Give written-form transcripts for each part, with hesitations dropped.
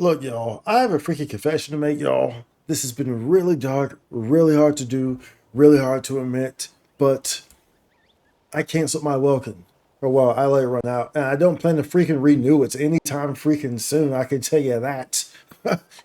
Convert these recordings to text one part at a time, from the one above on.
Look, y'all, I have a freaking confession to make, y'all. This has been really dark, really hard to do, really hard to admit, but I canceled my welcome. Or well, I let it run out, and I don't plan to freaking renew it anytime freaking soon. I can tell you that.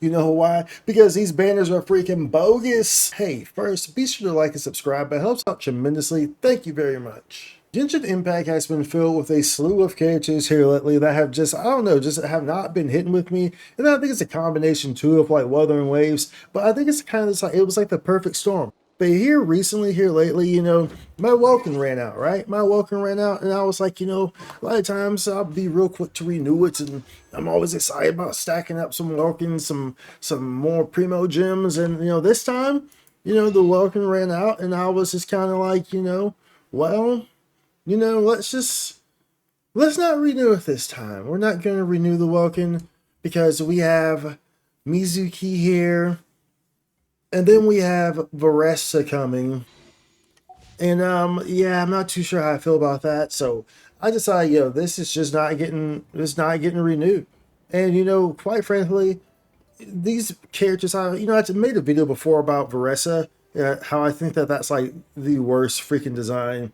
You know why? Because these banners are freaking bogus. Hey, first, be sure to like and subscribe. It helps out tremendously. Thank you very much. Genshin Impact has been filled with a slew of characters here lately that have just, I don't know, just have not been hitting with me. And I think it's a combination too of like Wuthering waves, but I think it's kind of just like, it was like the perfect storm. But here recently, here lately, my welcome ran out, right? My welcome ran out, and I was like, a lot of times I'll be real quick to renew it, and I'm always excited about stacking up some welcome, some more primo gems, and this time, the welcome ran out, and I was just kind of like, well, let's not renew it this time. We're not gonna renew the welcome because we have Mizuki here, and then we have Varesa coming. And yeah, I'm not too sure how I feel about that. So I decided, this is just not getting renewed. And quite frankly, these characters, I made a video before about Varesa, how I think that that's like the worst freaking design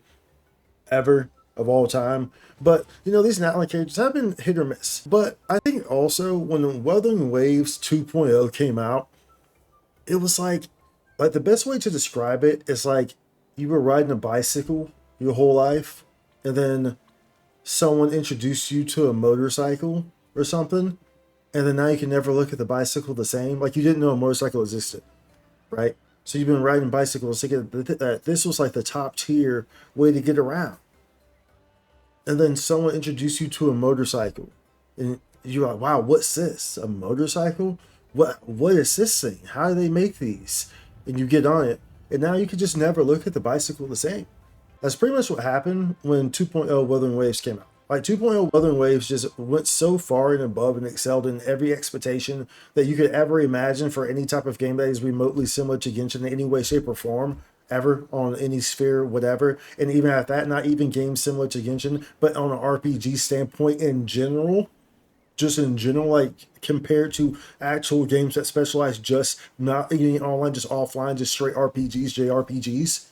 ever of all time. But these Natlan characters have been hit or miss. But I think also when Wuthering Waves 2.0 came out, it was like the best way to describe it is like you were riding a bicycle your whole life, and then someone introduced you to a motorcycle or something, and then now you can never look at the bicycle the same. Like you didn't know a motorcycle existed, right? So you've been riding bicycles thinking that this was like the top tier way to get around, and then someone introduced you to a motorcycle, and you're like, "Wow, what's this? A motorcycle? What is this thing? How do they make these?" And you get on it, and now you can just never look at the bicycle the same. That's pretty much what happened when 2.0 Wuthering Waves came out. Like 2.0 Wuthering Waves just went so far and above and excelled in every expectation that you could ever imagine for any type of game that is remotely similar to Genshin in any way, shape, or form, ever on any sphere, whatever. And even at that, not even games similar to Genshin, but on an RPG standpoint in general, just in general, like compared to actual games that specialize just not even online, just offline, just straight RPGs, JRPGs.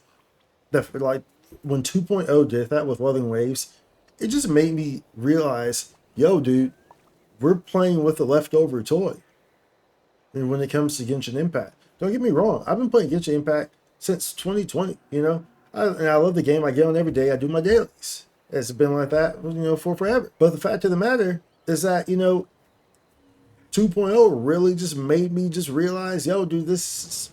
That like when 2.0 did that with Wuthering Waves, it just made me realize, yo, dude, we're playing with a leftover toy. And when it comes to Genshin Impact, don't get me wrong, I've been playing Genshin Impact since 2020. And I love the game. I get on every day. I do my dailies. It's been like that, for forever. But the fact of the matter is that 2.0 really just made me just realize, yo, dude, this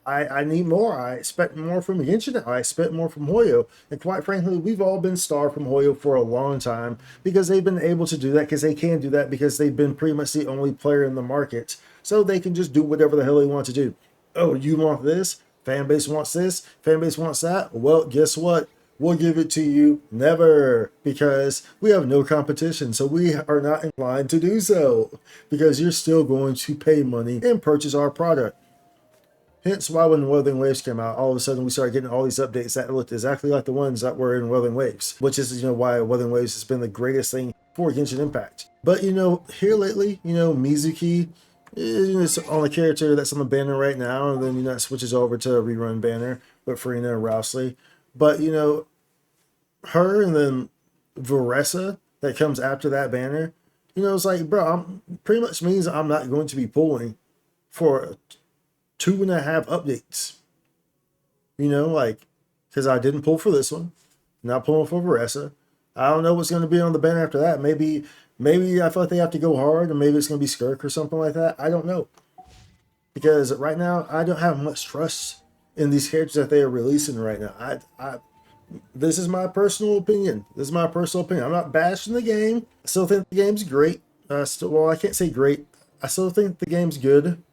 I need more. I expect more from Genshin. I expect more from Hoyo. And quite frankly, we've all been starved from Hoyo for a long time because they've been able to do that, because they can do that, because they've been pretty much the only player in the market. So they can just do whatever the hell they want to do. Oh, you want this? Fan base wants this? Fan base wants that? Well, guess what? We'll give it to you. Never. Because we have no competition. So we are not inclined to do so. Because you're still going to pay money and purchase our product. Hence why when Wuthering Waves came out, all of a sudden we started getting all these updates that looked exactly like the ones that were in Wuthering Waves, which is, why Wuthering Waves has been the greatest thing for Genshin Impact. But, here lately, Mizuki is on a character that's on the banner right now, and then, it switches over to a rerun banner with Farina and Rousley. But, her and then Varesa that comes after that banner, it's like, bro, pretty much means I'm not going to be pulling for 2.5 updates. Like, because I didn't pull for this one, not pulling for Varesa. I don't know what's going to be on the banner after that. Maybe I feel like they have to go hard, or maybe it's going to be Skirk or something like that. I don't know, because right now I don't have much trust in these characters that they are releasing right now. This is my personal opinion. I'm not bashing the game. I still think the game's great. Well, I can't say great. I still think the game's good.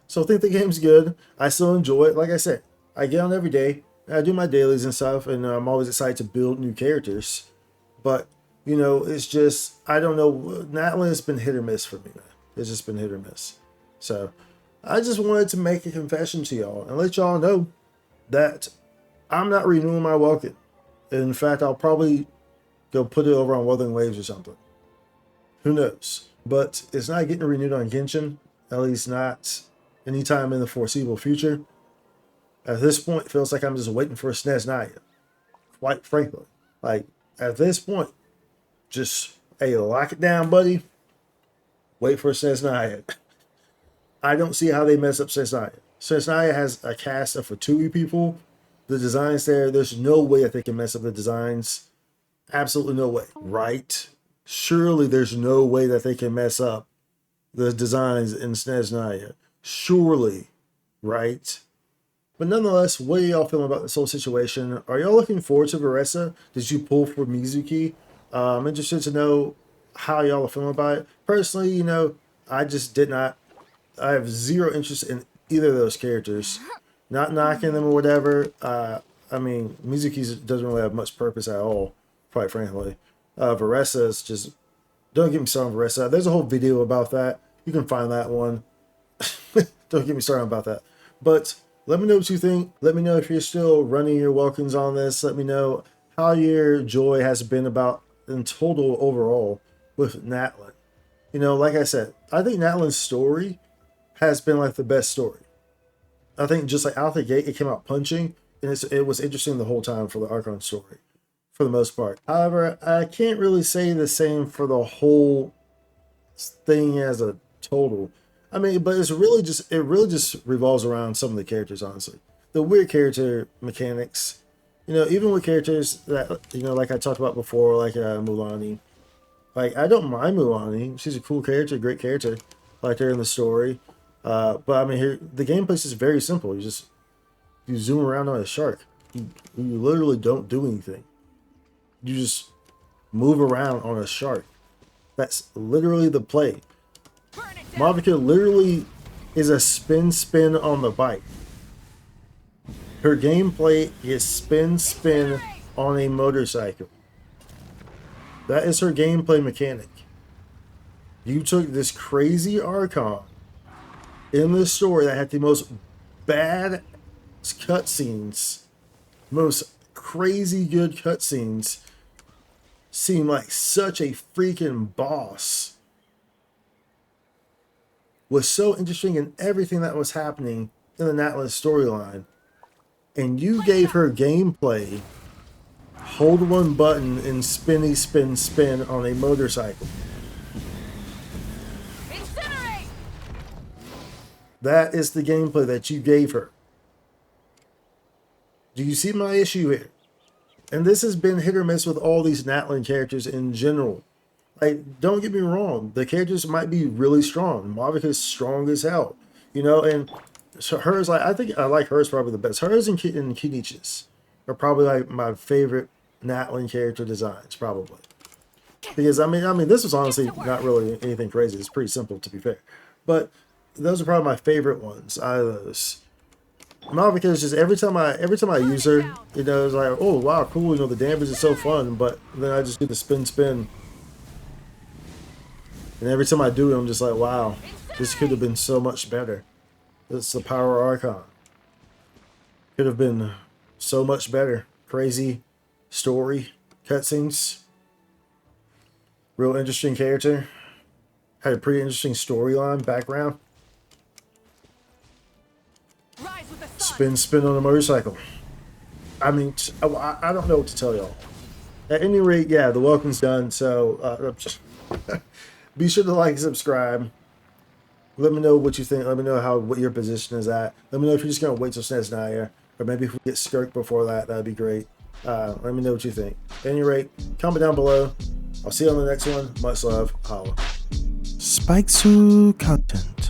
So I think the game's good. I still enjoy it. Like I said, I get on every day. I do my dailies and stuff, and I'm always excited to build new characters. But, it's just, I don't know. Natlan has been hit or miss for me, man. It's just been hit or miss. So I just wanted to make a confession to y'all and let y'all know that I'm not renewing my welcome. In fact, I'll probably go put it over on Wuthering Waves or something. Who knows? but it's not getting renewed on Genshin, at least not anytime in the foreseeable future. At this point, it feels like I'm just waiting for a SNES Naya, quite frankly. Like, at this point, just, hey, lock it down, buddy. Wait for a SNES Naya. I don't see how they mess up SNES Naya. SNES Naya has a cast of Fatui people. The designs there's no way that they can mess up the designs. Absolutely no way, right? Surely there's no way that they can mess up the designs in SNES Naya. Surely, right? But nonetheless, what are y'all feeling about this whole situation? Are y'all looking forward to Varesa? Did you pull for Mizuki? I'm interested to know how y'all are feeling about it. Personally, you know, I just did not. I have zero interest in either of those characters. Not knocking them or whatever. I mean, Mizuki doesn't really have much purpose at all, quite frankly. Varesa is just, don't get me started on Varesa. There's a whole video about that. You can find that one. Don't get me started about that. But let me know what you think. Let me know if you're still running your welcomes on this. Let me know how your joy has been about in total overall with Natlan. You know, like I said, I think Natlan's story has been like the best story. I think just like out the gate, it came out punching, and it was interesting the whole time for the Archon story, for the most part. However, I can't really say the same for the whole thing as a total. I mean, but it really just revolves around some of the characters, honestly. The weird character mechanics, you know, even with characters that, you know, like I talked about before, like Mulani. Like, I don't mind Mulani. She's a cool character, great character. Like her in the story. But I mean, here the gameplay is very simple. You zoom around on a shark. You literally don't do anything. You just move around on a shark. That's literally the play. Mavica literally is a spin on the bike. Her gameplay is spin on a motorcycle. That is her gameplay mechanic. You took this crazy Archon in the story that had the most bad cutscenes, most crazy good cutscenes, seemed like such a freaking boss. Was so interesting in everything that was happening in the Natlan storyline. And you gave her gameplay, hold one button and spin on a motorcycle. Incinerate! That is the gameplay that you gave her. Do you see my issue here? And this has been hit or miss with all these Natlan characters in general. Like, don't get me wrong, the characters might be really strong. Mavica's strong as hell, you know, and so hers, like, I think I like hers probably the best. Hers and Kinichi's are probably like my favorite Natlan character designs, probably. Because I mean, this was honestly not really anything crazy. It's pretty simple, to be fair, but those are probably my favorite ones out of those. Mavica is just every time I use her, you know, it's like, oh wow, cool, you know, the damage is so fun, but then I just do the spin. And every time I do it, I'm just like, wow, this could have been so much better. It's the power Archon. Could have been so much better. Crazy story, cutscenes, real interesting character. Had a pretty interesting storyline, background. Spin on a motorcycle. I mean, I don't know what to tell y'all. At any rate, yeah, the welcome's done, so be sure to like and subscribe. Let me know what you think. Let me know what your position is at. Let me know if you're just going to wait till SNES Naya, or maybe if we get Skirk before that, that'd be great. Let me know what you think. At any rate, comment down below. I'll see you on the next one. Much love. Holla. Spikesu content.